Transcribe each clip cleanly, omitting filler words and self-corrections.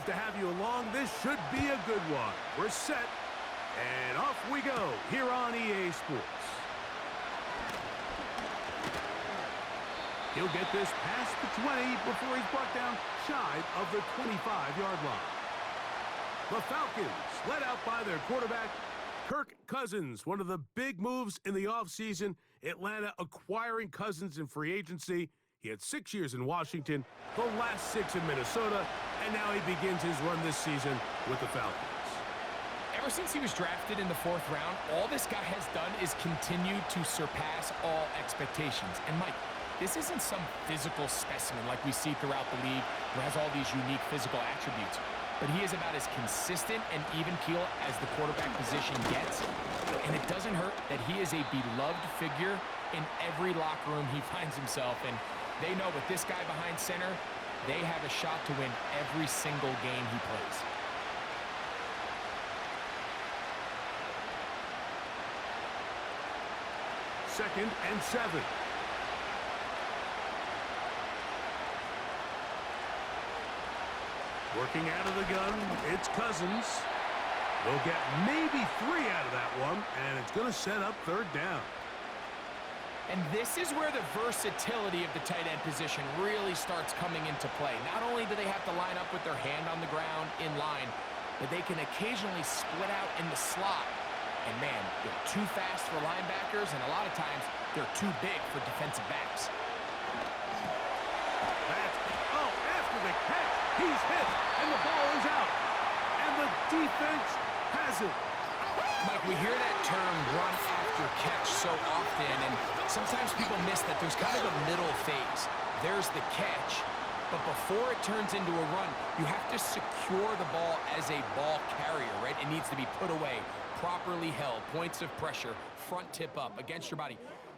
To have you along, this should be a good one. We're set, and off we go here on EA Sports. He'll get this past the 20 before he's brought down shy of the 25-yard line. The Falcons, led out by their quarterback, Kirk Cousins. One of the big moves in the offseason, Atlanta acquiring Cousins in free agency. He had 6 years in Washington, the last 6 in Minnesota, and now he begins his run this season with the Falcons. Ever since he was drafted in the 4th round, all this guy has done is continue to surpass all expectations. And Mike, this isn't some physical specimen like we see throughout the league who has all these unique physical attributes. But he is about as consistent and even keel as the quarterback position gets. And it doesn't hurt that he is a beloved figure in every locker room he finds himself in. They know with this guy behind center, they have a shot to win every single game he plays. Second and 7. Working out of the gun, it's Cousins. They'll get maybe 3 out of that one, and it's going to set up 3rd down. And this is where the versatility of the tight end position really starts coming into play. Not only do they have to line up with their hand on the ground in line, but they can occasionally split out in the slot. And man, they're too fast for linebackers, and a lot of times they're too big for defensive backs. After the catch, he's hit, and the ball is out. And the defense has it. Mike, we hear that term run after catch so often, and sometimes people miss that there's kind of a middle phase. There's the catch, but before it turns into a run, you have to secure the ball as a ball carrier, right? It needs to be put away, properly held, points of pressure, front tip up against your body.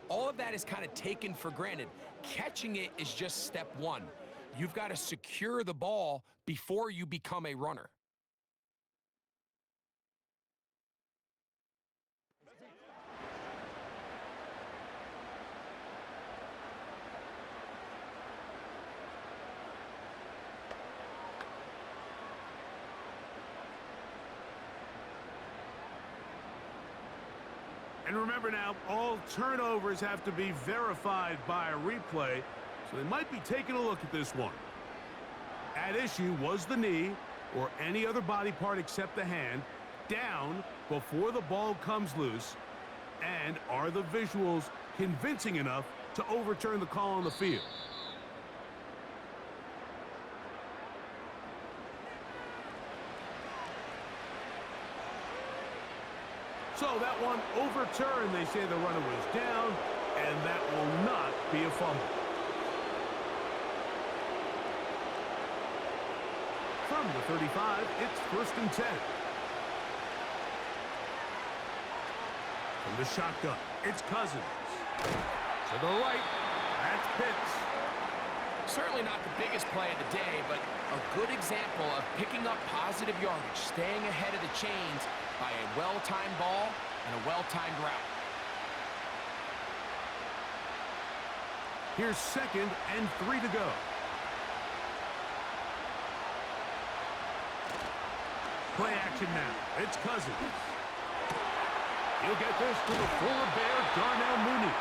All of that is kind of taken for granted. Catching it is just step one. You've got to secure the ball before you become a runner. And remember now, all turnovers have to be verified by a replay, so they might be taking a look at this one. At issue was the knee, or any other body part except the hand, down before the ball comes loose, and are the visuals convincing enough to overturn the call on the field? So that one overturned. They say the runner was down, and that will not be a fumble. From the 35, it's 1st and 10. From the shotgun, it's Cousins. To the right, that's Pitts. Certainly not the biggest play of the day, but a good example of picking up positive yardage, staying ahead of the chains by a well-timed ball and a well-timed route. Here's 2nd and 3 to go. Play action now. It's Cousins. He'll get this to the former Bear, Darnell Mooney.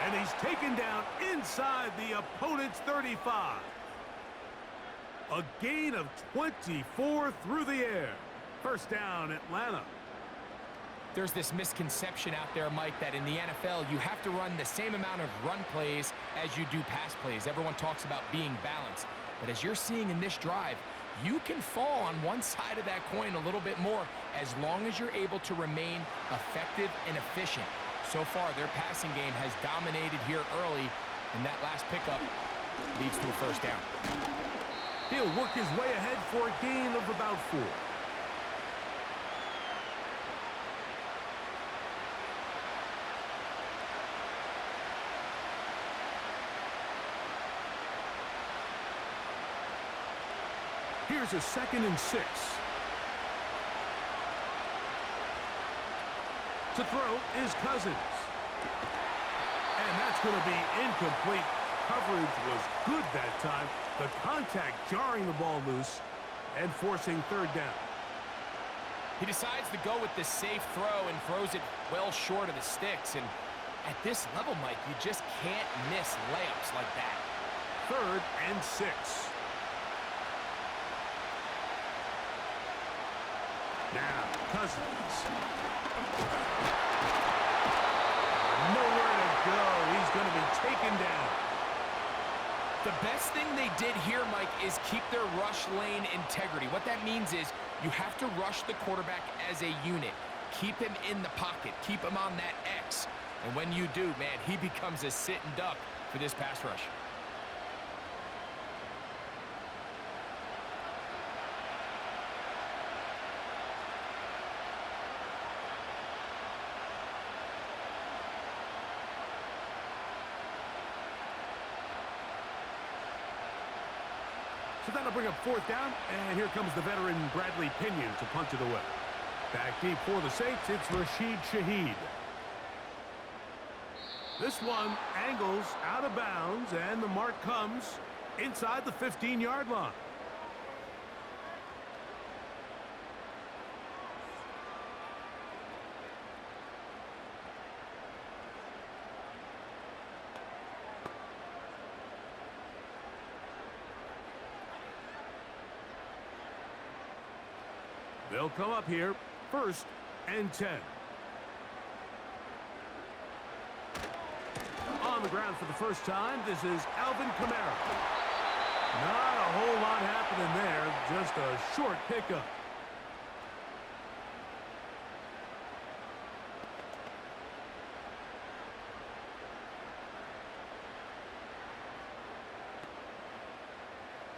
And he's taken down inside the opponent's 35. A gain of 24 through the air. 1st down, Atlanta. There's this misconception out there, Mike, that in the NFL, you have to run the same amount of run plays as you do pass plays. Everyone talks about being balanced. But as you're seeing in this drive, you can fall on one side of that coin a little bit more as long as you're able to remain effective and efficient. So far, their passing game has dominated here early, and that last pickup leads to a 1st down. He'll work his way ahead for a gain of about 4. Here's a 2nd and 6. To throw is Cousins. And that's going to be incomplete. Coverage was good that time. The contact jarring the ball loose. and forcing third down. He decides to go with the safe throw and throws it well short of the sticks. And at this level, Mike, you just can't miss layups like that. 3rd and 6. Now, Cousins. Nowhere to go. He's going to be taken down. The best thing they did here, Mike, is keep their rush lane integrity. What that means is you have to rush the quarterback as a unit. Keep him in the pocket. Keep him on that X. And when you do, man, he becomes a sitting duck for this pass rush. So that'll bring up 4th down, and here comes the veteran Bradley Pinion to punch it away. Back deep for the Saints, it's Rashid Shaheed. This one angles out of bounds, and the mark comes inside the 15-yard line. They'll come up here, 1st and 10. On the ground for the first time, this is Alvin Kamara. Not a whole lot happening there, just a short pickup.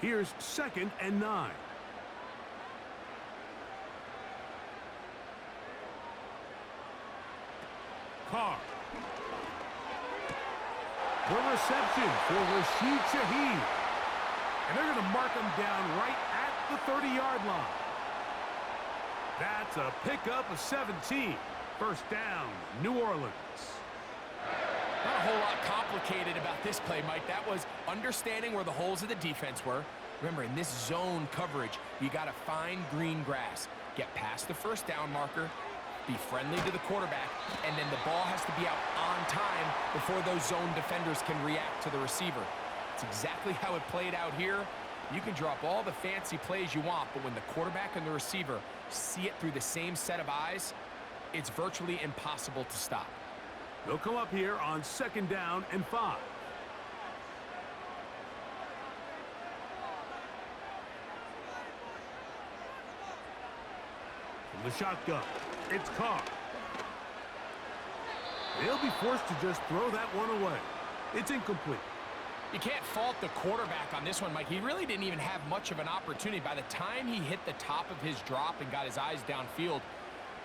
Here's 2nd and 9. Carr. The reception for Rashid Shaheed. And they're going to mark him down right at the 30-yard line. That's a pickup of 17. 1st down, New Orleans. Not a whole lot complicated about this play, Mike. That was understanding where the holes of the defense were. Remember, in this zone coverage, you got to find green grass. Get past the 1st down marker, be friendly to the quarterback, and then the ball has to be out on time before those zone defenders can react to the receiver. It's exactly how it played out here. You can drop all the fancy plays you want, but when the quarterback and the receiver see it through the same set of eyes, it's virtually impossible to stop. They'll come up here on 2nd down and 5. From the shotgun, it's Carr. They'll be forced to just throw that one away. It's incomplete. You can't fault the quarterback on this one, Mike. He really didn't even have much of an opportunity. By the time he hit the top of his drop and got his eyes downfield,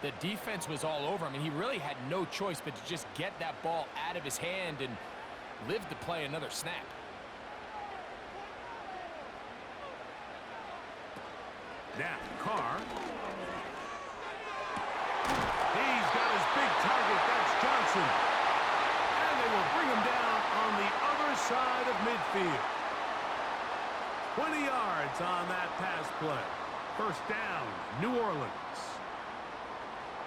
the defense was all over him, and he really had no choice but to just get that ball out of his hand and live to play another snap. Now, Carr. He's got his big target. That's Johnson. And they will bring him down on the other side of midfield. 20 yards on that pass play. 1st down, New Orleans.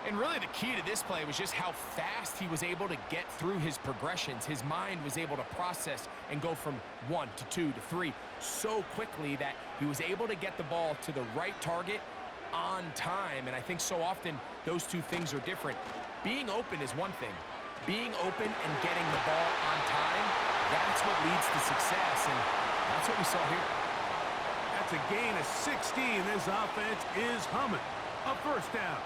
And really the key to this play was just how fast he was able to get through his progressions. His mind was able to process and go from 1 to 2 to 3 so quickly that he was able to get the ball to the right target on time. And I think so often those two things are different. Being open is one thing. Being open and getting the ball on time, that's what leads to success. And that's what we saw here. That's a gain of 16. This offense is humming. A 1st down.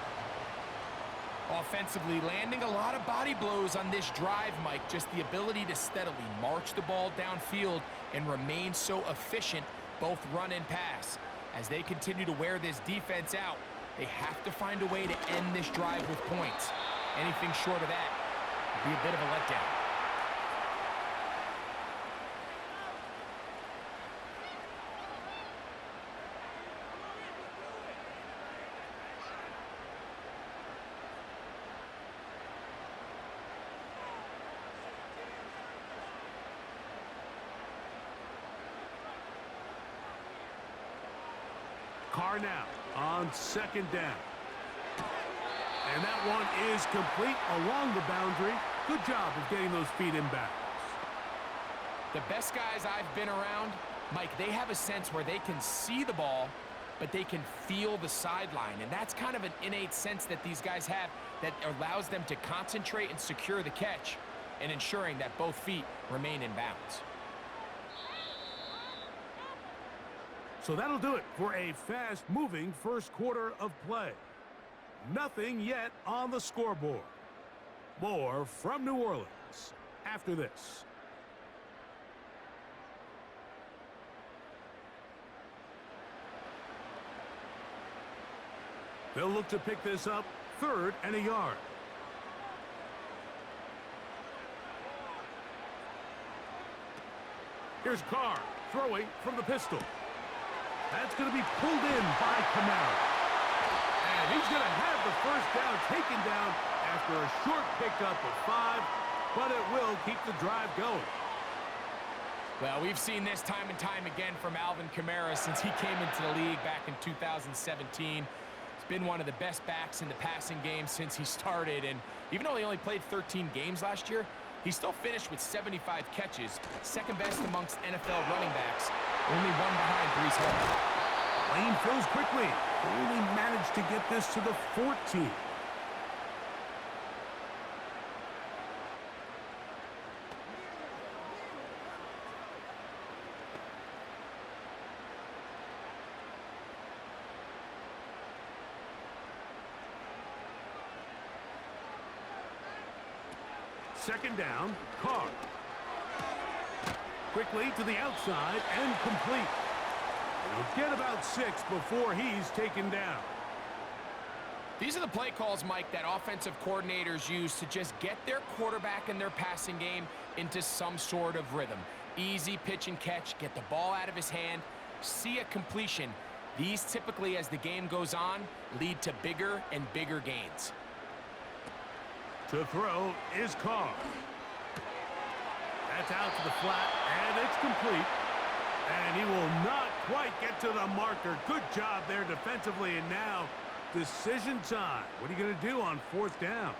Offensively, landing a lot of body blows on this drive, Mike. Just the ability to steadily march the ball downfield and remain so efficient, both run and pass. As they continue to wear this defense out, they have to find a way to end this drive with points. Anything short of that would be a bit of a letdown. Carr are now on second down. And that one is complete along the boundary. Good job of getting those feet in bounds. The best guys I've been around, Mike, they have a sense where they can see the ball, but they can feel the sideline. And that's kind of an innate sense that these guys have that allows them to concentrate and secure the catch and ensuring that both feet remain in bounds. So that'll do it for a fast-moving first quarter of play. Nothing yet on the scoreboard. More from New Orleans after this. They'll look to pick this up, 3rd and a yard. Here's Carr throwing from the pistol. That's going to be pulled in by Kamara. And he's going to have the first down taken down after a short pickup of 5, but it will keep the drive going. Well, we've seen this time and time again from Alvin Kamara since he came into the league back in 2017. He's been one of the best backs in the passing game since he started, and even though he only played 13 games last year, he still finished with 75 catches, second best amongst NFL running backs, only one behind Brees Hall. Lane fills quickly. Only managed to get this to the 14. Second down, Carr. Quickly to the outside and complete. He'll get about 6 before he's taken down. These are the play calls, Mike, that offensive coordinators use to just get their quarterback and their passing game into some sort of rhythm. Easy pitch and catch, get the ball out of his hand, see a completion. These typically, as the game goes on, lead to bigger and bigger gains. To throw is Carr. That's out to the flat, and it's complete. And he will not quite get to the marker. Good job there defensively, and now decision time. What are you going to do on 4th down?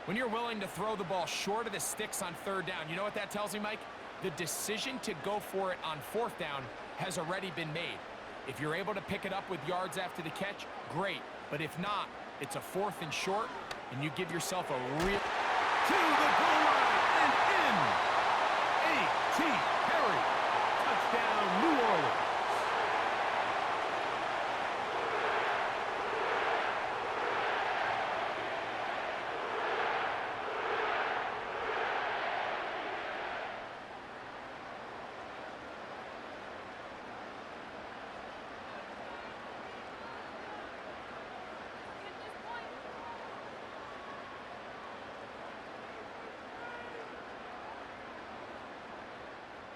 When you're willing to throw the ball short of the sticks on 3rd down, you know what that tells me, Mike? The decision to go for it on 4th down has already been made. If you're able to pick it up with yards after the catch, great. But if not, it's a 4th and short, and you give yourself a real... To the goal line and in. A.T. Perry. Touchdown, New Orleans.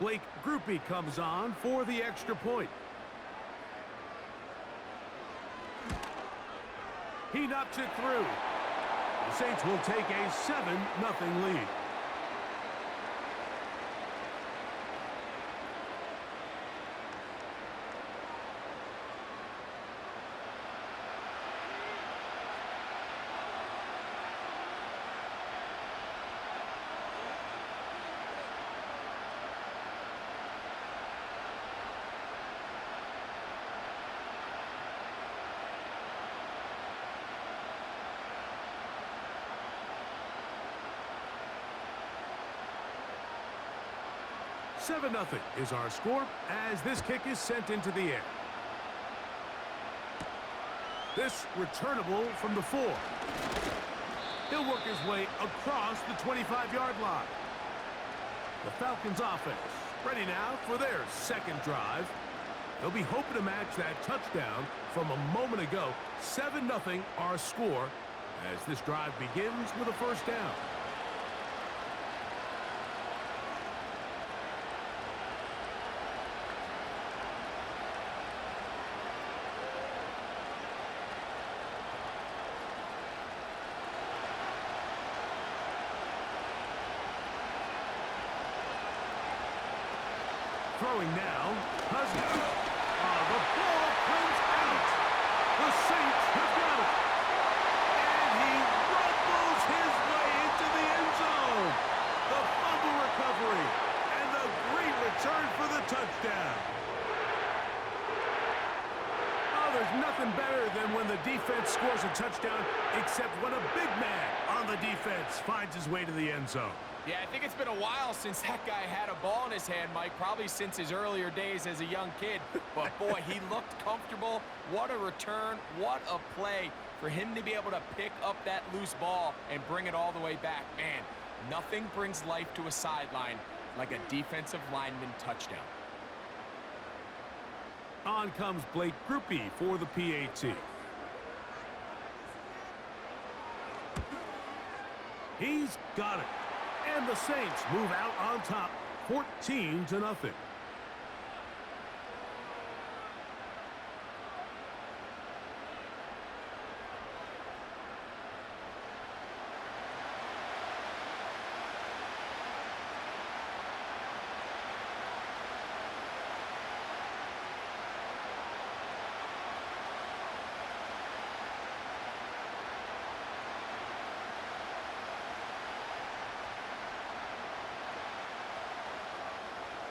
Blake Groupie comes on for the extra point. He knocks it through. The Saints will take a 7-0 lead. Seven 0 is our score as this kick is sent into the air. This returnable from the 4. He'll work his way across the 25-yard line. The Falcons offense ready now for their second drive. They'll be hoping to match that touchdown from a moment ago. 7-0 our score as this drive begins with a first down. Throwing now, Cousins. The ball brings There's nothing better than when the defense scores a touchdown, except when a big man on the defense finds his way to the end zone. Yeah, I think it's been a while since that guy had a ball in his hand, Mike, probably since his earlier days as a young kid. But, boy, he looked comfortable. What a return. What a play for him to be able to pick up that loose ball and bring it all the way back. Man, nothing brings life to a sideline like a defensive lineman touchdown. On comes Blake Grupe for the PAT. He's got it. And the Saints move out on top, 14-0.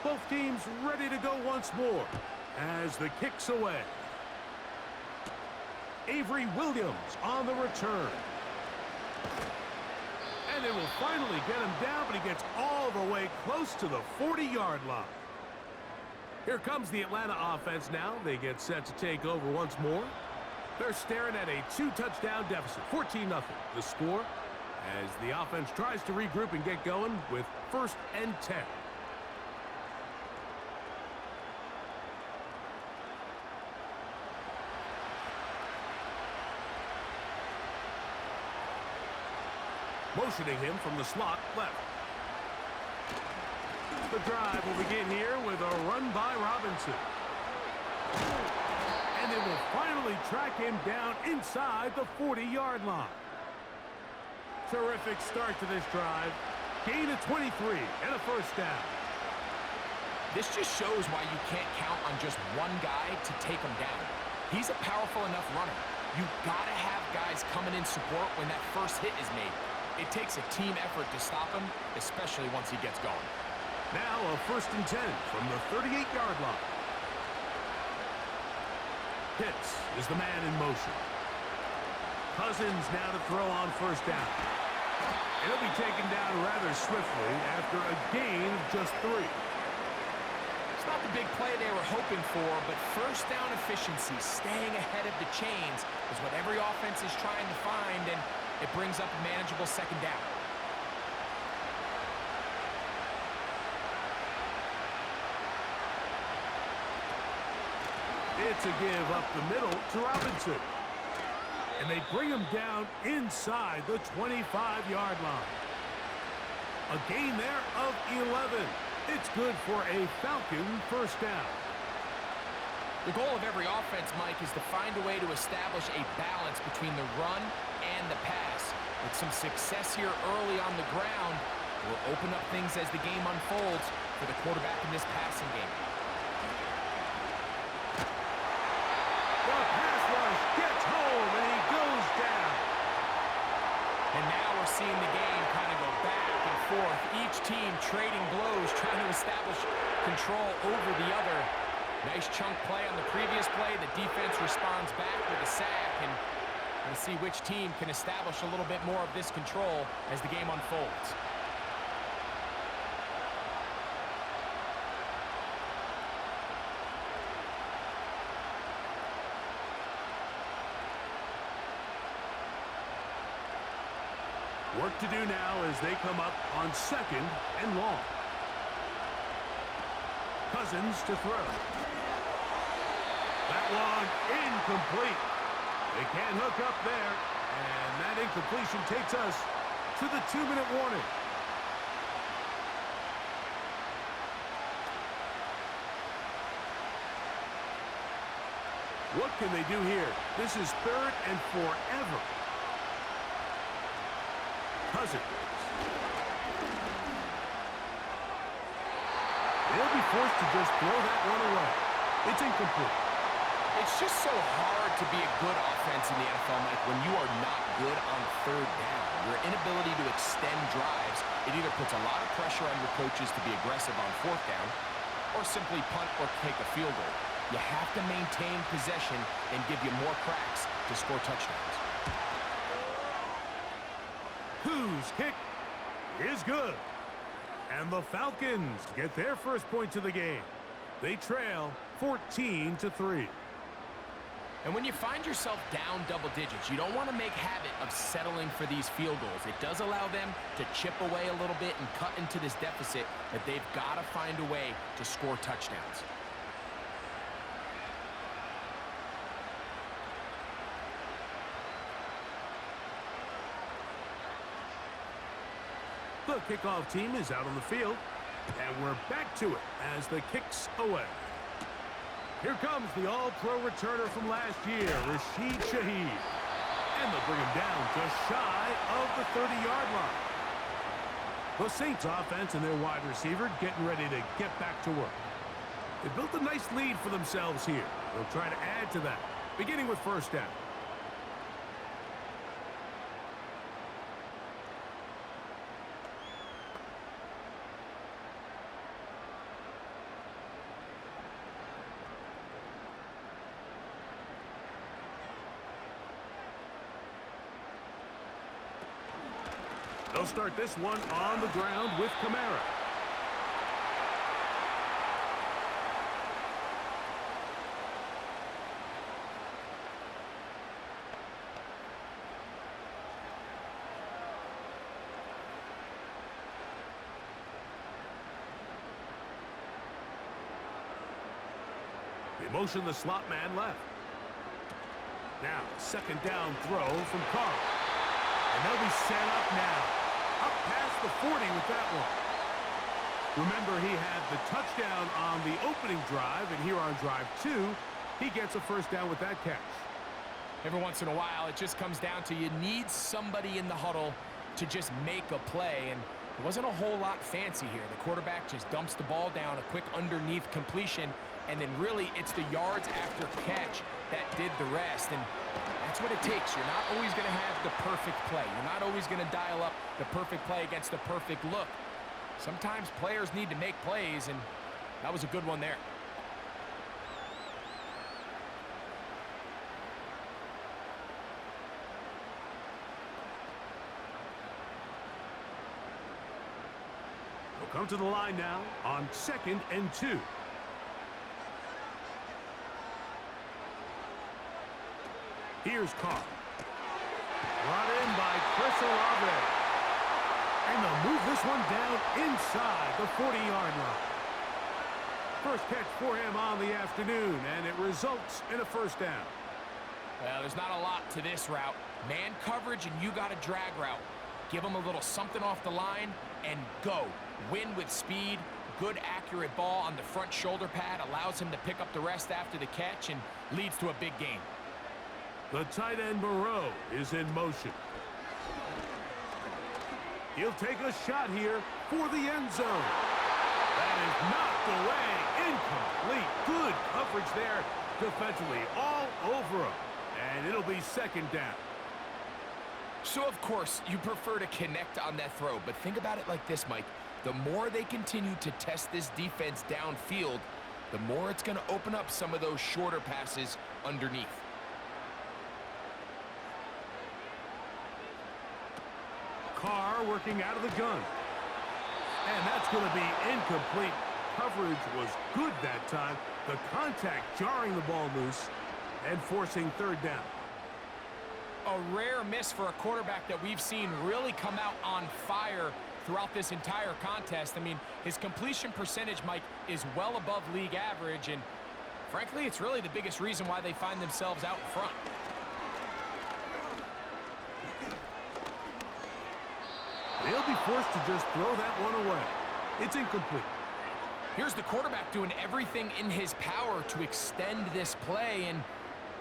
Both teams ready to go once more as the kick's away. Avery Williams on the return. And they will finally get him down, but he gets all the way close to the 40-yard line. Here comes the Atlanta offense now. They get set to take over once more. They're staring at a 2-touchdown deficit, 14-0. The score as the offense tries to regroup and get going with 1st and 10. Motioning him from the slot left. The drive will begin here with a run by Robinson. And they will finally track him down inside the 40-yard line. Terrific start to this drive. Gain of 23 and a 1st down. This just shows why you can't count on just one guy to take him down. He's a powerful enough runner. You've got to have guys coming in support when that first hit is made. It takes a team effort to stop him, especially once he gets going. Now a 1st and 10 from the 38-yard line. Pitts is the man in motion. Cousins now to throw on 1st down. He'll be taken down rather swiftly after a gain of just 3. It's not the big play they were hoping for, but 1st down efficiency, staying ahead of the chains, is what every offense is trying to find, and it brings up a manageable 2nd down. It's a give up the middle to Robinson. And they bring him down inside the 25-yard line. A gain there of 11. It's good for a Falcon 1st down. The goal of every offense, Mike, is to find a way to establish a balance between the run and the pass. With some success here early on the ground, will open up things as the game unfolds for the quarterback in this passing game. The pass rush gets home, and he goes down. And now we're seeing the game kind of go back and forth. Each team trading blows, trying to establish control over the other. Nice chunk play on the previous play. The defense responds back with a sack, and we'll see which team can establish a little bit more of this control as the game unfolds. Work to do now as they come up on 2nd and long. Cousins to throw. That one incomplete. They can't hook up there, and that incompletion takes us to the 2-minute warning. What can they do here? This is 3rd and forever. Cousins. They'll be forced to just throw that one away. It's incomplete. It's just so hard to be a good offense in the NFL, Mike, when you are not good on 3rd down. Your inability to extend drives, it either puts a lot of pressure on your coaches to be aggressive on 4th down or simply punt or take a field goal. You have to maintain possession and give you more cracks to score touchdowns. Whose kick is good. And the Falcons get their first points of the game. They trail 14-3. And when you find yourself down double digits, you don't want to make habit of settling for these field goals. It does allow them to chip away a little bit and cut into this deficit, but they've got to find a way to score touchdowns. The kickoff team is out on the field, and we're back to it as the kick's away. Here comes the all-pro returner from last year, Rashid Shaheed. And they'll bring him down just shy of the 30-yard line. The Saints offense and their wide receiver getting ready to get back to work. They built a nice lead for themselves here. They'll try to add to that, beginning with first down. They'll start this one on the ground with Kamara. They motion the slot man left. Now, second down throw from Carr. And they'll be set up now. Up past the 40 with that one. Remember, he had the touchdown on the opening drive, and here on drive 2, he gets a first down with that catch. Every once in a while, it just comes down to you need somebody in the huddle to just make a play, and it wasn't a whole lot fancy here. The quarterback just dumps the ball down, a quick underneath completion, and then really it's the yards after catch that did the rest. And that's what it takes. You're not always going to have the perfect play. You're not always going to dial up the perfect play against the perfect look. Sometimes players need to make plays, and that was a good one there. They'll come to the line now on 2nd and 2. Here's Carr. Brought in by Chris Olave. And they'll move this one down inside the 40-yard line. First catch for him on the afternoon, and it results in a first down. Well, there's not a lot to this route. Man coverage, and you got a drag route. Give him a little something off the line and go. Win with speed. Good, accurate ball on the front shoulder pad. Allows him to pick up the rest after the catch and leads to a big gain. The tight end Moreau is in motion. He'll take a shot here for the end zone. That is knocked away. Incomplete. Good coverage there defensively all over him. And it'll be second down. So, of course, you prefer to connect on that throw. But think about it like this, Mike. The more they continue to test this defense downfield, the more it's going to open up some of those shorter passes underneath. Carr working out of the gun. And that's going to be incomplete. Coverage was good that time. The contact jarring the ball loose and forcing third down. A rare miss for a quarterback that we've seen really come out on fire throughout this entire contest. I mean, his completion percentage, Mike, is well above league average, and frankly, it's really the biggest reason why they find themselves out in front. They'll be forced to just throw that one away. It's incomplete. Here's the quarterback doing everything in his power to extend this play, and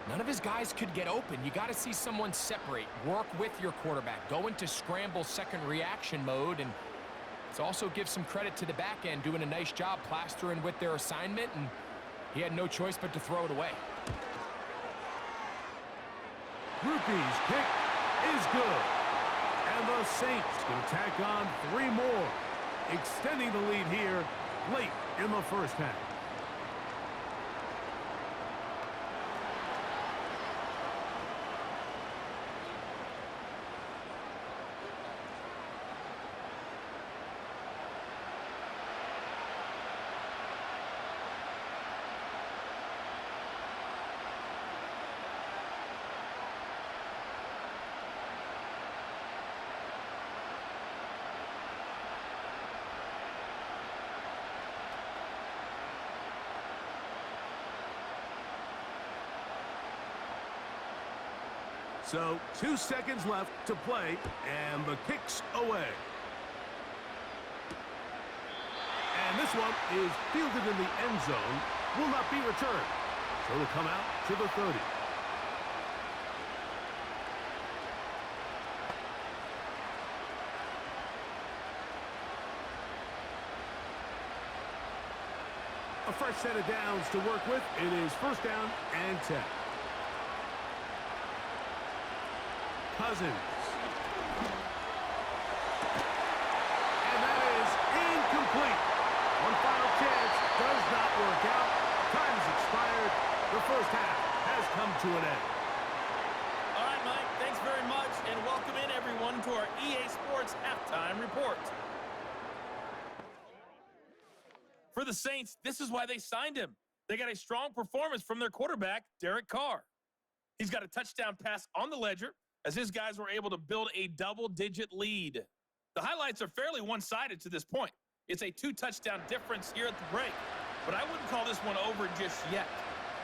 none of his guys could get open. You got to see someone separate, work with your quarterback, go into scramble second reaction mode, and it also gives some credit to the back end doing a nice job plastering with their assignment, and he had no choice but to throw it away. Rupee's kick is good. And the Saints can tack on 3 more, extending the lead here late in the first half. So 2 seconds left to play, and the kick's away. And this one is fielded in the end zone, will not be returned. So it'll come out to the 30. A fresh set of downs to work with. It is first down and 10. Cousins. And that is incomplete. One final chance does not work out. Time has expired. The first half has come to an end. All right, Mike, thanks very much, and welcome in everyone to our EA Sports Halftime Report. For the Saints, this is why they signed him. They got a strong performance from their quarterback, Derek Carr. He's got a touchdown pass on the ledger as his guys were able to build a double-digit lead. The highlights are fairly one-sided to this point. It's a 2-touchdown difference here at the break, but I wouldn't call this one over just yet.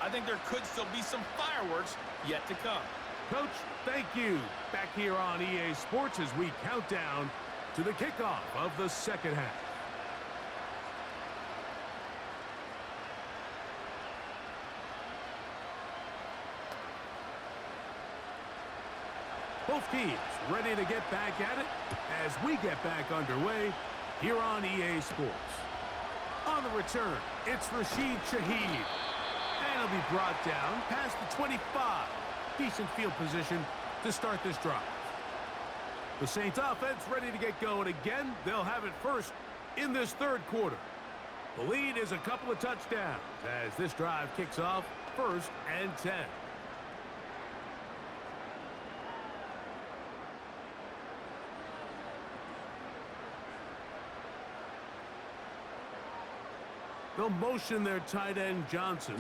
I think there could still be some fireworks yet to come. Coach, thank you. Back here on EA Sports as we count down to the kickoff of the second half. Both teams ready to get back at it as we get back underway here on EA Sports. On the return, it's Rashid Shaheed. And he'll be brought down past the 25. Decent field position to start this drive. The Saints offense ready to get going again. They'll have it first in this third quarter. The lead is a couple of touchdowns as this drive kicks off first and 10. They'll motion their tight end, Johnson.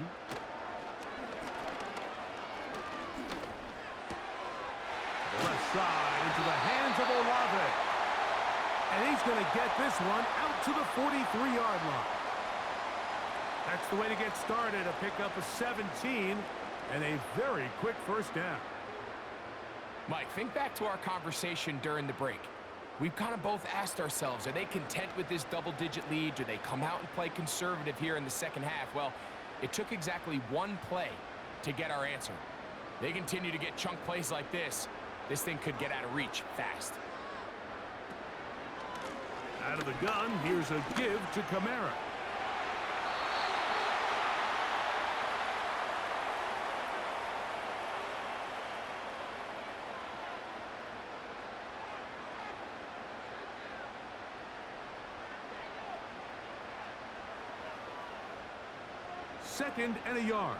Left side into the hands of Olave. And he's going to get this one out to the 43-yard line. That's the way to get started. A pickup of 17 and a very quick first down. Mike, think back to our conversation during the break. We've kind of both asked ourselves, are they content with this double-digit lead? Do they come out and play conservative here in the second half? Well, it took exactly one play to get our answer. They continue to get chunk plays like this. This thing could get out of reach fast. Out of the gun, here's a give to Kamara. Second and a yard.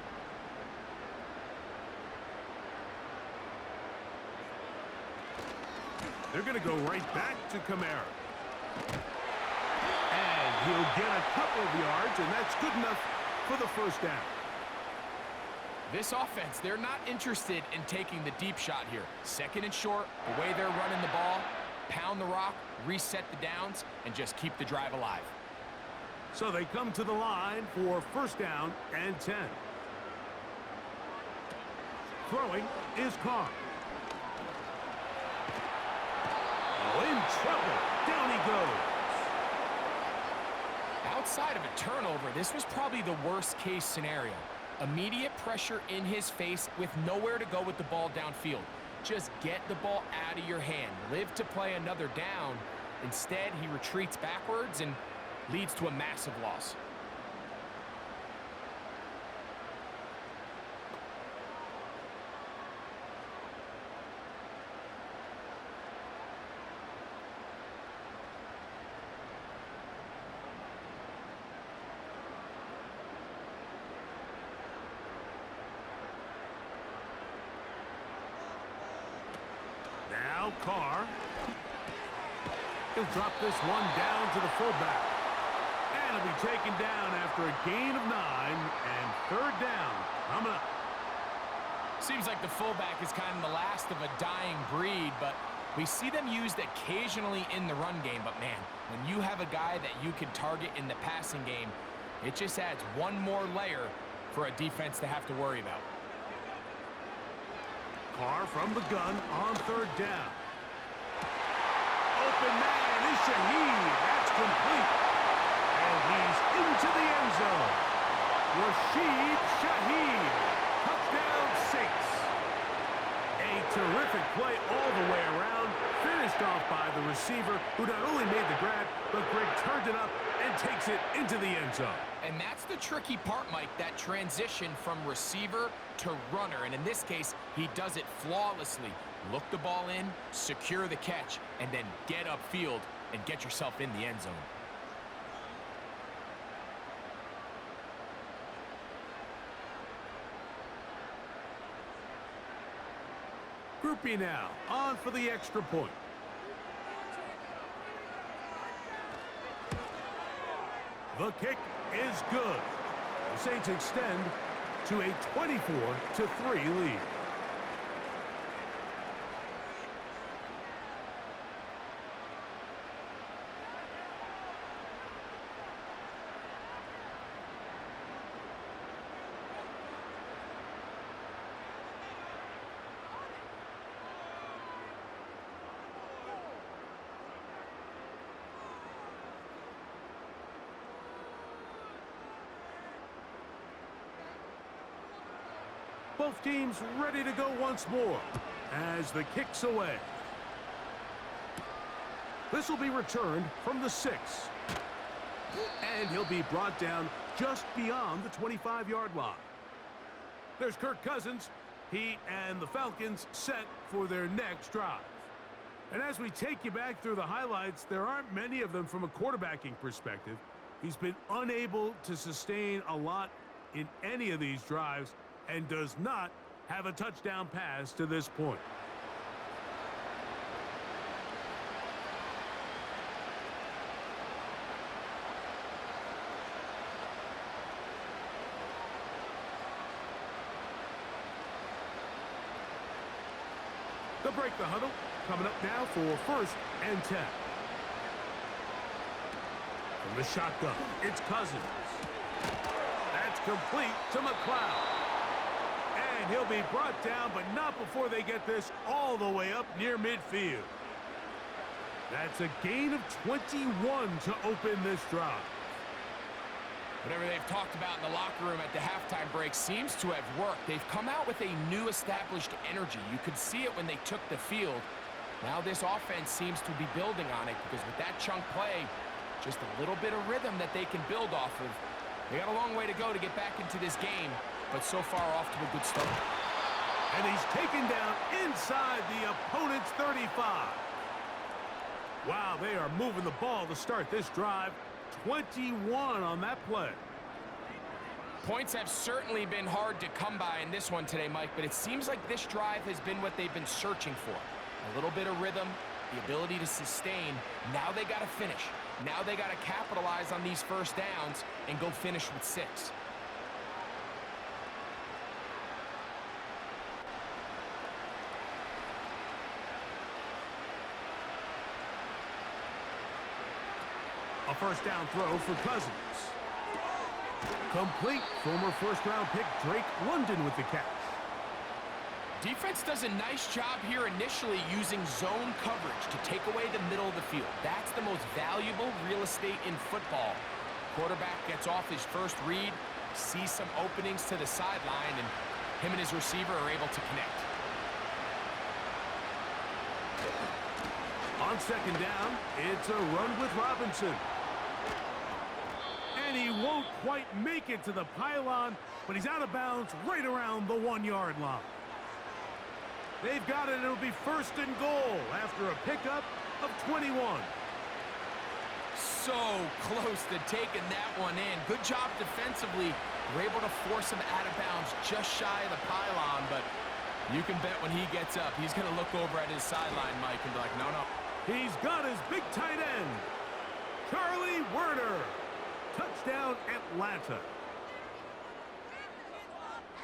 They're going to go right back to Kamara. And he'll get a couple of yards, and that's good enough for the first down. This offense, they're not interested in taking the deep shot here. Second and short, the way they're running the ball, pound the rock, reset the downs, and just keep the drive alive. So they come to the line for first down and 10. Throwing is Carr. Oh, in trouble. Down he goes. Outside of a turnover, this was probably the worst-case scenario. Immediate pressure in his face with nowhere to go with the ball downfield. Just get the ball out of your hand. Live to play another down. Instead, he retreats backwards and leads to a massive loss. Now Carr. He'll drop this one down to the fullback. And he'll be taken down after a gain of 9 and third down coming up. Seems like the fullback is kind of the last of a dying breed, but we see them used occasionally in the run game. But man, when you have a guy that you can target in the passing game, it just adds one more layer for a defense to have to worry about. Carr from the gun on third down. Open man is Shaheed. That's complete. And he's into the end zone. Rashid Shaheed. Touchdown, Saints. A terrific play all the way around. Finished off by the receiver, who not only made the grab, but Greg turned it up and takes it into the end zone. And that's the tricky part, Mike, that transition from receiver to runner. And in this case, he does it flawlessly. Look the ball in, secure the catch, and then get upfield and get yourself in the end zone. Groupie now, on for the extra point. The kick is good. The Saints extend to a 24-3 lead. Both teams ready to go once more as the kick's away. This will be returned from the 6. And he'll be brought down just beyond the 25-yard line. There's Kirk Cousins. He and the Falcons set for their next drive. And as we take you back through the highlights, there aren't many of them from a quarterbacking perspective. He's been unable to sustain a lot in any of these drives and does not have a touchdown pass to this point. They'll break the huddle. Coming up now for 1st and 10. From the shotgun, it's Cousins. That's complete to McLeod. And he'll be brought down, but not before they get this all the way up near midfield. That's a gain of 21 to open this drive. Whatever they've talked about in the locker room at the halftime break seems to have worked. They've come out with a new established energy. You could see it when they took the field. Now this offense seems to be building on it because with that chunk play, just a little bit of rhythm that they can build off of. They got a long way to go to get back into this game, but so far off to a good start. And he's taken down inside the opponent's 35. Wow, they are moving the ball to start this drive. 21 on that play. Points have certainly been hard to come by in this one today, Mike, but it seems like this drive has been what they've been searching for. A little bit of rhythm, the ability to sustain. Now they got to finish. Now they got to capitalize on these first downs and go finish with 6. A first down throw for Cousins. Complete. Former first-round pick Drake London with the catch. Defense does a nice job here initially using zone coverage to take away the middle of the field. That's the most valuable real estate in football. Quarterback gets off his first read, sees some openings to the sideline, and him and his receiver are able to connect. On second down, it's a run with Robinson. And he won't quite make it to the pylon, but he's out of bounds right around the 1-yard line. They've got it, and it'll be 1st and goal after a pickup of 21. So close to taking that one in. Good job defensively. We're able to force him out of bounds just shy of the pylon, but you can bet when he gets up, he's going to look over at his sideline, Mike, and be like, no, no. He's got his big tight end, Charlie Werner. Touchdown, Atlanta.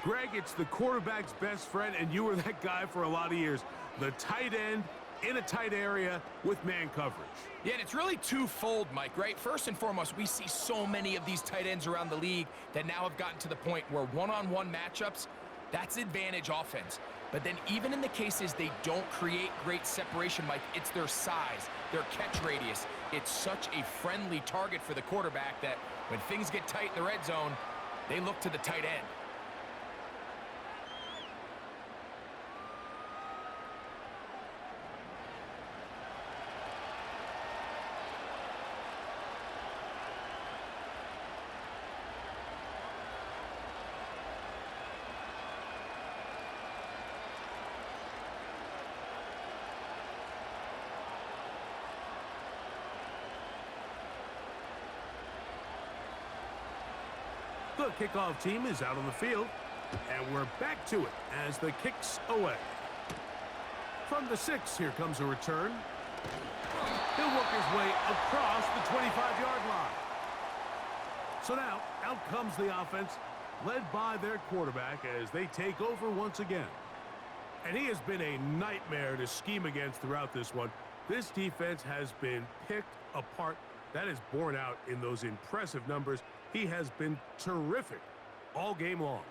Greg, it's the quarterback's best friend, and you were that guy for a lot of years. The tight end in a tight area with man coverage. Yeah, and it's really twofold, Mike, right? First and foremost, we see so many of these tight ends around the league that now have gotten to the point where one-on-one matchups, That's advantage offense. But then even in the cases they don't create great separation, Mike, it's their size, their catch radius. It's such a friendly target for the quarterback that when things get tight in the red zone, they look to the tight end. The kickoff team is out on the field, and we're back to it as the kick's away. From the 6, here comes a return. He'll work his way across the 25-yard line. So now, out comes the offense, led by their quarterback as they take over once again. And he has been a nightmare to scheme against throughout this one. This defense has been picked apart. That is borne out in those impressive numbers. He has been terrific all game long.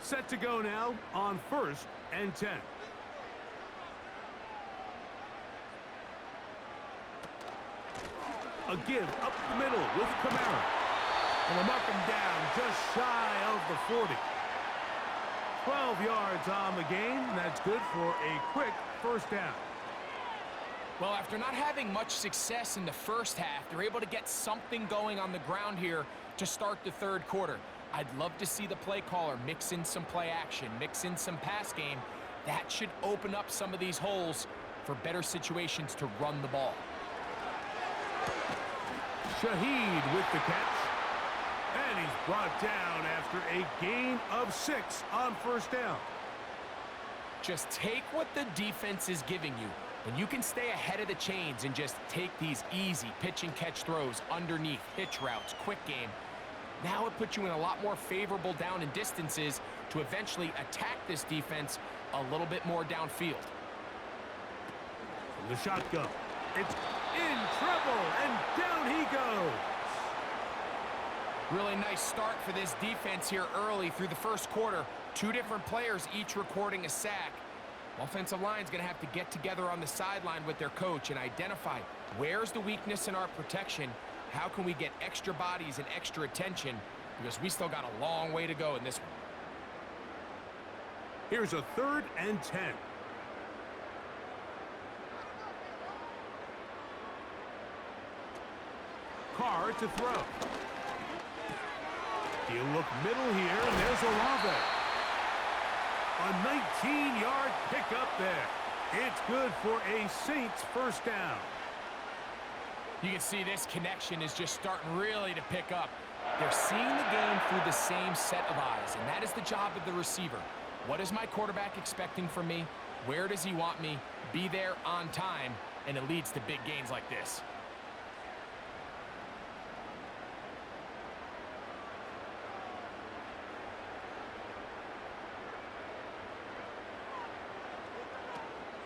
Set to go now on 1st and 10. A give up the middle with Kamara. And they'll mark him down just shy of the 40. 12 yards on the game. That's good for a quick first down. Well, after not having much success in the first half, they're able to get something going on the ground here to start the third quarter. I'd love to see the play caller mix in some play action, mix in some pass game. That should open up some of these holes for better situations to run the ball. Shaheed with the catch. And he's brought down after a gain of 6 on first down. Just take what the defense is giving you. When you can stay ahead of the chains and just take these easy pitch and catch throws underneath, hitch routes, quick game, now it puts you in a lot more favorable down and distances to eventually attack this defense a little bit more downfield. From the shotgun, it's in trouble, and down he goes. Really nice start for this defense here early through the first quarter. 2 different players each recording a sack. Offensive line's going to have to get together on the sideline with their coach and identify where's the weakness in our protection. How can we get extra bodies and extra attention? Because we still got a long way to go in this one. Here's a 3rd and 10. Carr to throw. He'll look middle here, and there's Olave. A 19-yard pickup there. It's good for a Saints first down. You can see this connection is just starting really to pick up. They're seeing the game through the same set of eyes, and that is the job of the receiver. What is my quarterback expecting from me? Where does he want me? Be there on time, and it leads to big gains like this.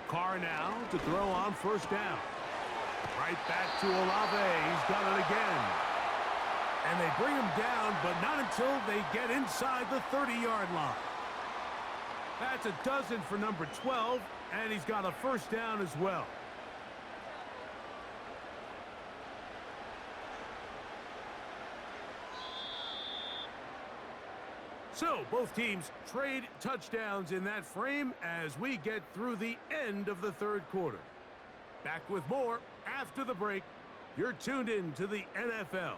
Carr now to throw on first down. Right back to Olave. He's done it again. And they bring him down, but not until they get inside the 30-yard line. That's a dozen for number 12, and he's got a first down as well. So, both teams trade touchdowns in that frame as we get through the end of the third quarter. Back with more after the break. You're tuned in to the NFL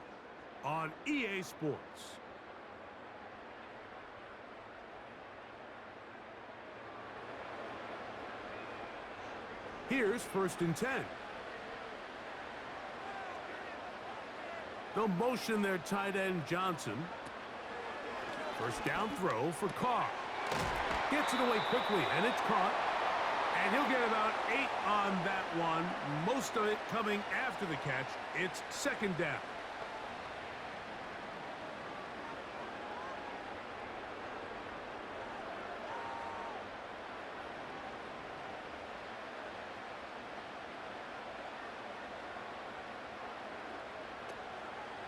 on EA Sports. Here's 1st and 10. They'll motion their tight end Johnson. First down throw for Carr. Gets it away quickly, and it's caught. And he'll get about 8 on that one. Most of it coming after the catch. It's 2nd down.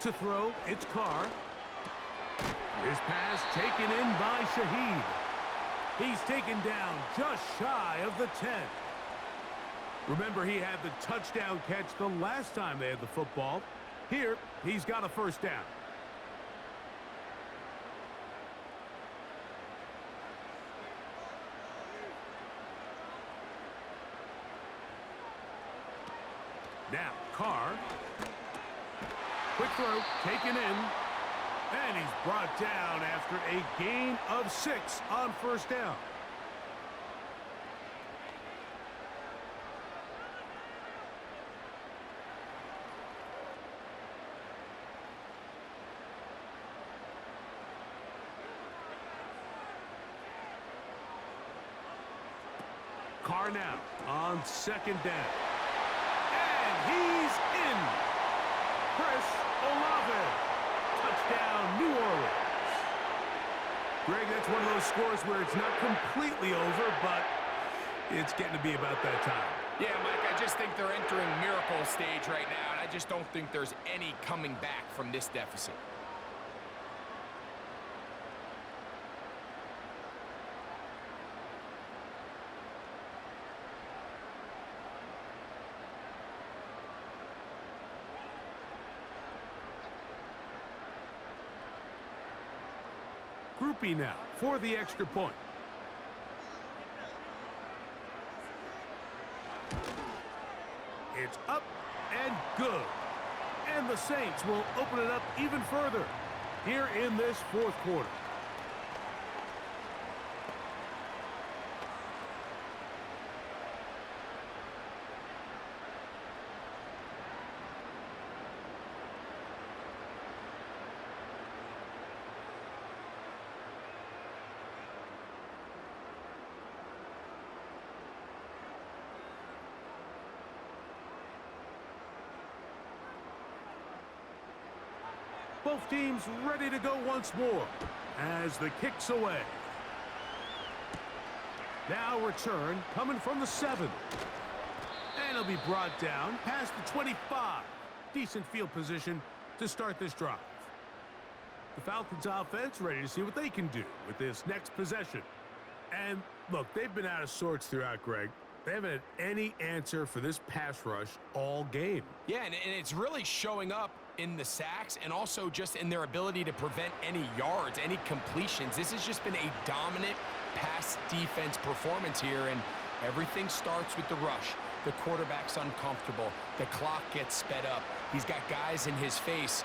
to throw. It's Carr. His pass taken in by Shaheed. He's taken down just shy of the 10. Remember, he had the touchdown catch the last time they had the football. Here, he's got a first down. Now, Carr. Quick throw, taken in. And he's brought down after a gain of 6 on first down. Carr now on second down. And he's in. Chris Olave. Touchdown, New Orleans. Greg, that's one of those scores where it's not completely over, but it's getting to be about that time. Yeah, Mike, I just think they're entering miracle stage right now, and I just don't think there's any coming back from this deficit. Groupie now for the extra point. It's up and good. And the Saints will open it up even further here in this fourth quarter. Both teams ready to go once more as the kick's away. Now return coming from the 7. And it'll be brought down past the 25. Decent field position to start this drive. The Falcons offense ready to see what they can do with this next possession. And look, they've been out of sorts throughout, Greg. They haven't had any answer for this pass rush all game. Yeah, and it's really showing up in the sacks and also just in their ability to prevent any yards, any completions. This has just been a dominant pass defense performance here, and everything starts with the rush. The quarterback's uncomfortable. The clock gets sped up. He's got guys in his face.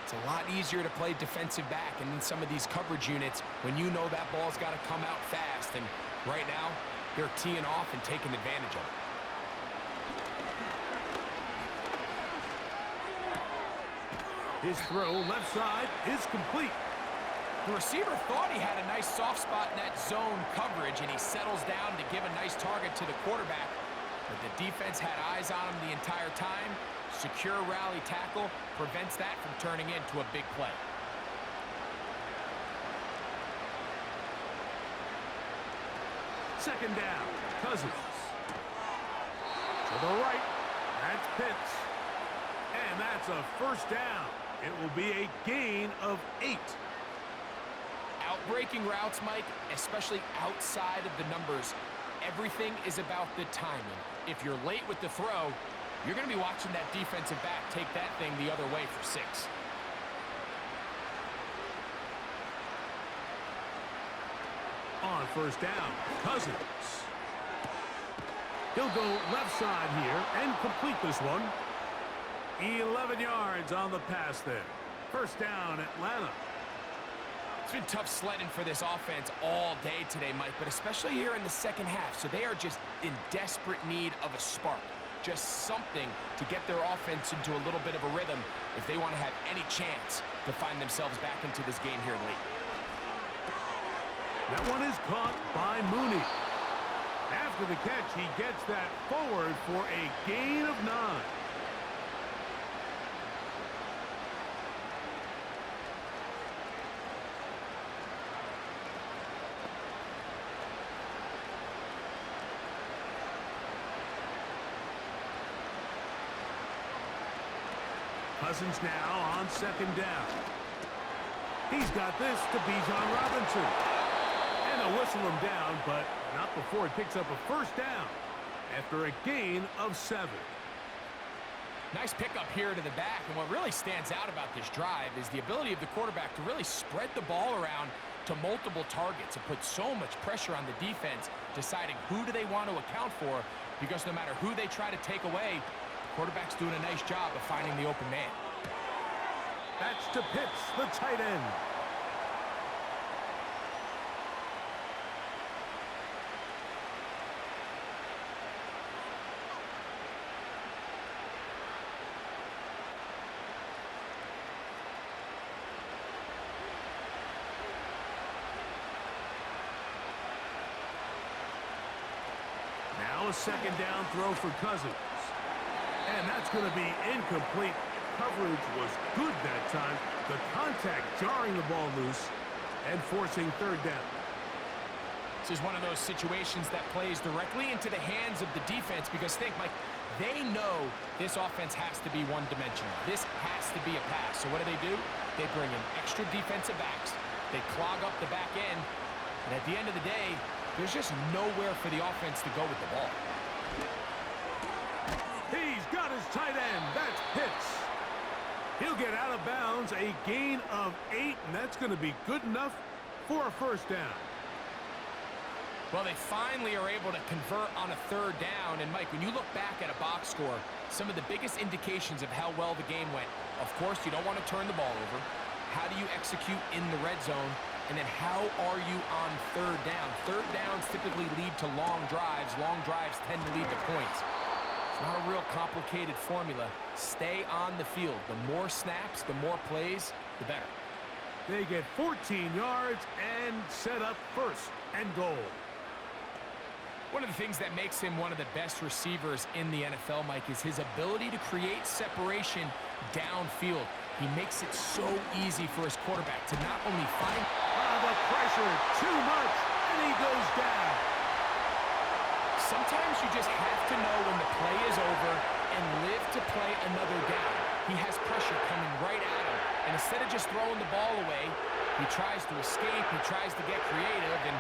It's a lot easier to play defensive back, and in some of these coverage units, when you know that ball's got to come out fast, and right now, they're teeing off and taking advantage of it. His throw left side is complete. The receiver thought he had a nice soft spot in that zone coverage, and he settles down to give a nice target to the quarterback. But the defense had eyes on him the entire time. Secure rally tackle prevents that from turning into a big play. Second down, Cousins. To the right, that's Pitts. And that's a first down. It will be a gain of 8. Outbreaking routes, Mike, especially outside of the numbers, everything is about the timing. If you're late with the throw, you're going to be watching that defensive back take that thing the other way for 6. On first down, Cousins. He'll go left side here and complete this one. 11 yards on the pass there. First down, Atlanta. It's been tough sledding for this offense all day today, Mike, but especially here in the second half. So they are just in desperate need of a spark. Just something to get their offense into a little bit of a rhythm if they want to have any chance to find themselves back into this game here late. That one is caught by Mooney. After the catch, he gets that forward for a gain of 9. Cousins now on second down. He's got this to Bijan Robinson. And they'll whistle him down, but not before he picks up a first down after a gain of 7. Nice pickup here to the back, and what really stands out about this drive is the ability of the quarterback to really spread the ball around to multiple targets and put so much pressure on the defense, deciding who do they want to account for, because no matter who they try to take away, the quarterback's doing a nice job of finding the open man. That's to Pitts, the tight end. Now a second down throw for Cousins. And that's going to be incomplete. Coverage was good that time. The contact jarring the ball loose and forcing third down. This is one of those situations that plays directly into the hands of the defense, because think, Mike, they know this offense has to be one-dimensional. This has to be a pass. So what do? They bring in extra defensive backs. They clog up the back end. And at the end of the day, there's just nowhere for the offense to go with the ball. He's got his tight end. That's Pitts. He'll get out of bounds, a gain of 8, and that's going to be good enough for a first down. Well, they finally are able to convert on a third down. And, Mike, when you look back at a box score, some of the biggest indications of how well the game went, of course, you don't want to turn the ball over. How do you execute in the red zone? And then how are you on third down? Third downs typically lead to long drives. Long drives tend to lead to points. It's not a real complicated formula. Stay on the field. The more snaps, the more plays, the better. They get 14 yards and set up first and goal. One of the things that makes him one of the best receivers in the NFL, Mike, is his ability to create separation downfield. He makes it so easy for his quarterback to not only find... the pressure, too much, and he goes down. Sometimes you just have to know when the play is over and live to play another down. He has pressure coming right at him, and instead of just throwing the ball away, he tries to escape, he tries to get creative, and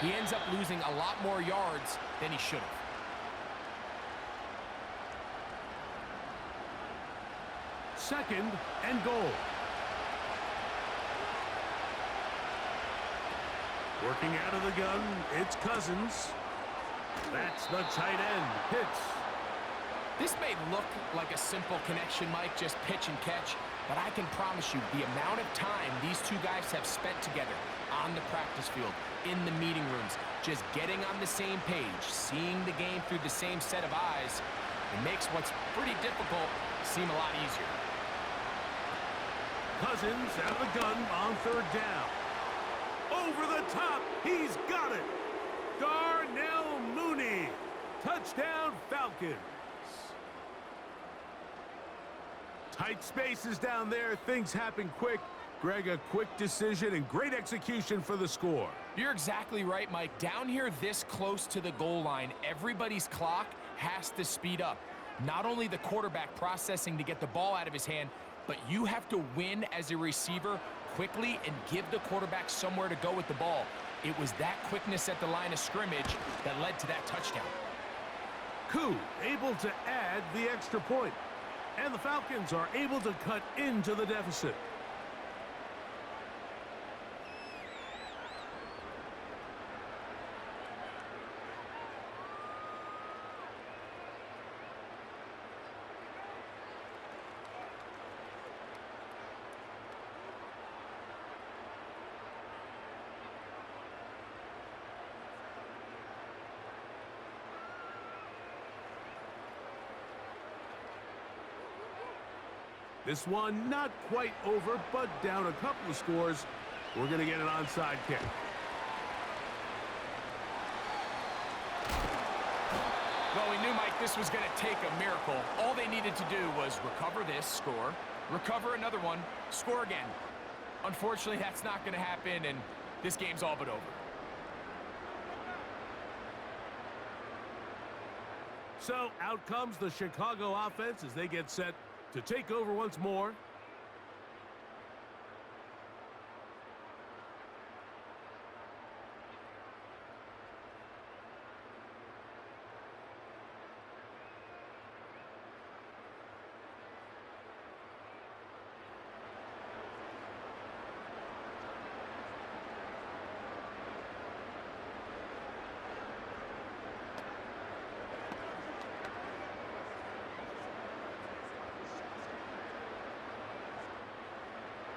he ends up losing a lot more yards than he should have. Second and goal. Working out of the gun, it's Cousins. That's the tight end, Pitts. This may look like a simple connection, Mike, just pitch and catch, but I can promise you the amount of time these two guys have spent together on the practice field, in the meeting rooms, just getting on the same page, seeing the game through the same set of eyes, it makes what's pretty difficult seem a lot easier. Cousins out of the gun on third down. Over the top, he's got it. Darnell Mooney, touchdown Falcons. Tight spaces down there, things happen quick. Greg, a quick decision and great execution for the score. You're exactly right, Mike. Down here this close to the goal line, everybody's clock has to speed up. Not only the quarterback processing to get the ball out of his hand, but you have to win as a receiver quickly and give the quarterback somewhere to go with the ball. It was that quickness at the line of scrimmage that led to that touchdown. Koo able to add the extra point. And the Falcons are able to cut into the deficit. This one not quite over, but down a couple of scores. We're going to get an onside kick. Well, we knew, Mike, this was going to take a miracle. All they needed to do was recover this, score, recover another one, score again. Unfortunately, that's not going to happen, and this game's all but over. So out comes the Chicago offense as they get set to take over once more.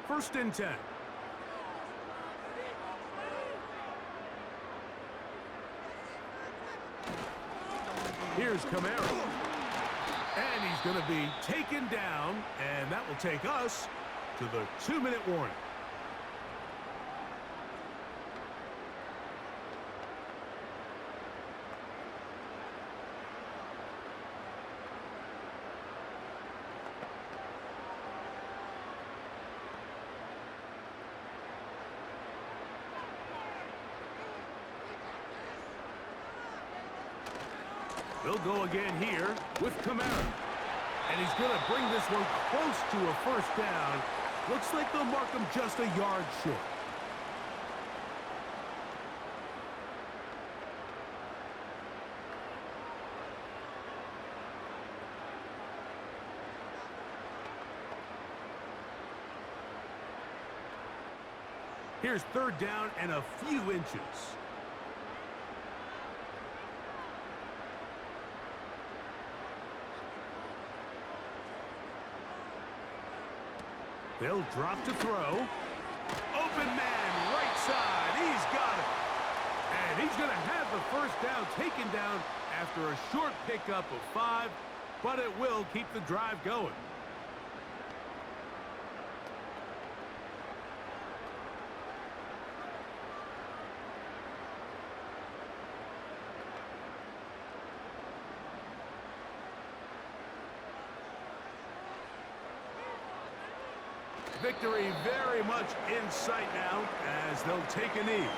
First and 10. Here's Camaro. And he's going to be taken down, and that will take us to the 2-minute warning. They'll go again here with Camaro. And he's going to bring this one close to a first down. Looks like they'll mark him just a yard short. Here's third down and a few inches. They'll drop to throw. Open man, right side. He's got it. And he's going to have the first down taken down after a short pickup of 5, but it will keep the drive going. Victory very much in sight now as they'll take a knee.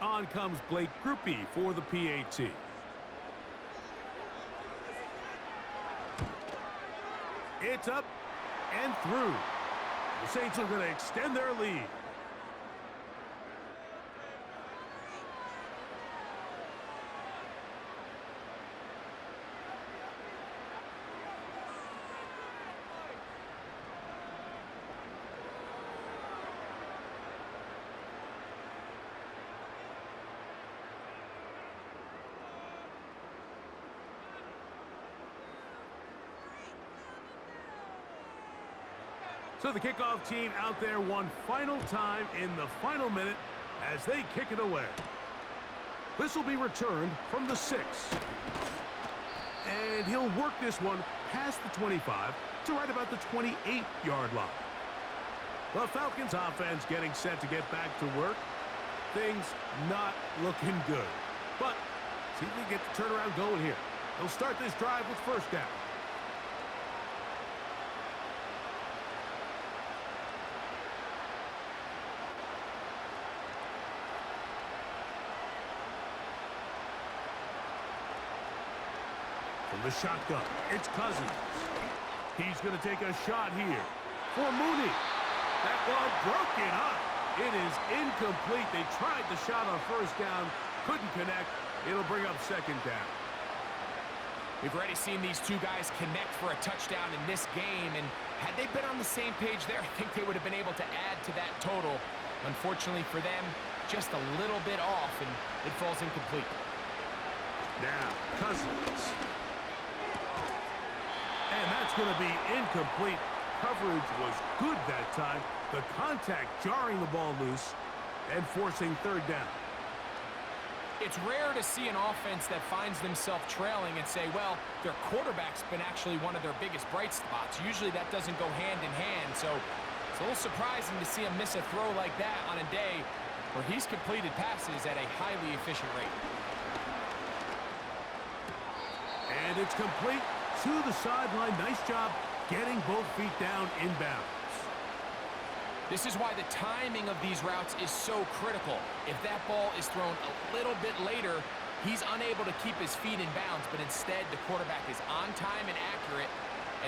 On comes Blake Groupie for the PAT. It's up and through. The Saints are going to extend their lead. So the kickoff team out there one final time in the final minute as they kick it away. This will be returned from the 6. And he'll work this one past the 25 to right about the 28-yard line. The Falcons offense getting set to get back to work. Things not looking good. But see if we can get the turnaround going here. They'll start this drive with first down. From the shotgun, it's Cousins. He's going to take a shot here for Mooney. That ball broken up. It is incomplete. They tried the shot on first down, couldn't connect. It'll bring up second down. We've already seen these two guys connect for a touchdown in this game, and had they been on the same page there, I think they would have been able to add to that total. Unfortunately for them, just a little bit off, and it falls incomplete. Now, Cousins. And that's going to be incomplete. Coverage was good that time. The contact jarring the ball loose and forcing third down. It's rare to see an offense that finds themselves trailing and say, well, their quarterback's been actually one of their biggest bright spots. Usually that doesn't go hand in hand, so it's a little surprising to see him miss a throw like that on a day where he's completed passes at a highly efficient rate. And it's complete to the sideline. Nice job getting both feet down in bounds. This is why the timing of these routes is so critical. If that ball is thrown a little bit later, he's unable to keep his feet in bounds, but instead the quarterback is on time and accurate,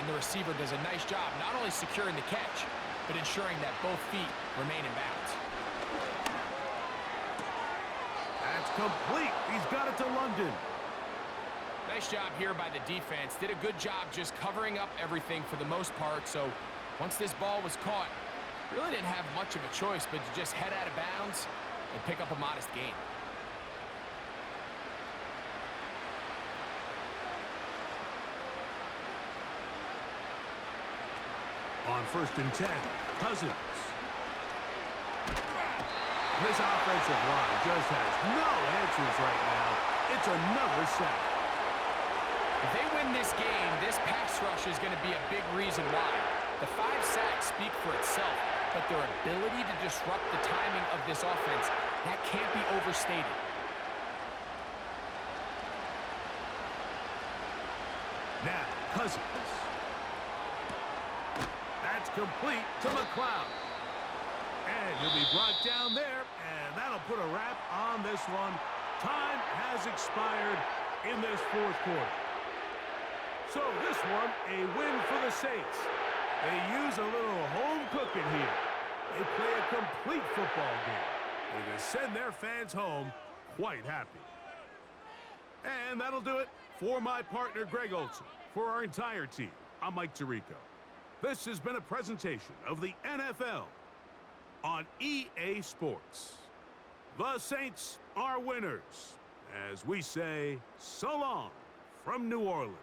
and the receiver does a nice job not only securing the catch, but ensuring that both feet remain in bounds. That's complete. He's got it to London. Nice job here by the defense. Did a good job just covering up everything for the most part, so once this ball was caught, really didn't have much of a choice but to just head out of bounds and pick up a modest gain. On 1st and 10, Cousins. This offensive line just has no answers right now. It's another sack. If they win this game, this pass rush is going to be a big reason why. The 5 sacks speak for itself, but their ability to disrupt the timing of this offense, that can't be overstated. Now, Cousins. That's complete to McLeod. And he'll be brought down there, and that'll put a wrap on this one. Time has expired in this 4th quarter. So this one, a win for the Saints. They use a little home cooking here. They play a complete football game. They can send their fans home quite happy. And that'll do it for my partner, Greg Olson. For our entire team, I'm Mike Tirico. This has been a presentation of the NFL on EA Sports. The Saints are winners, as we say so long from New Orleans.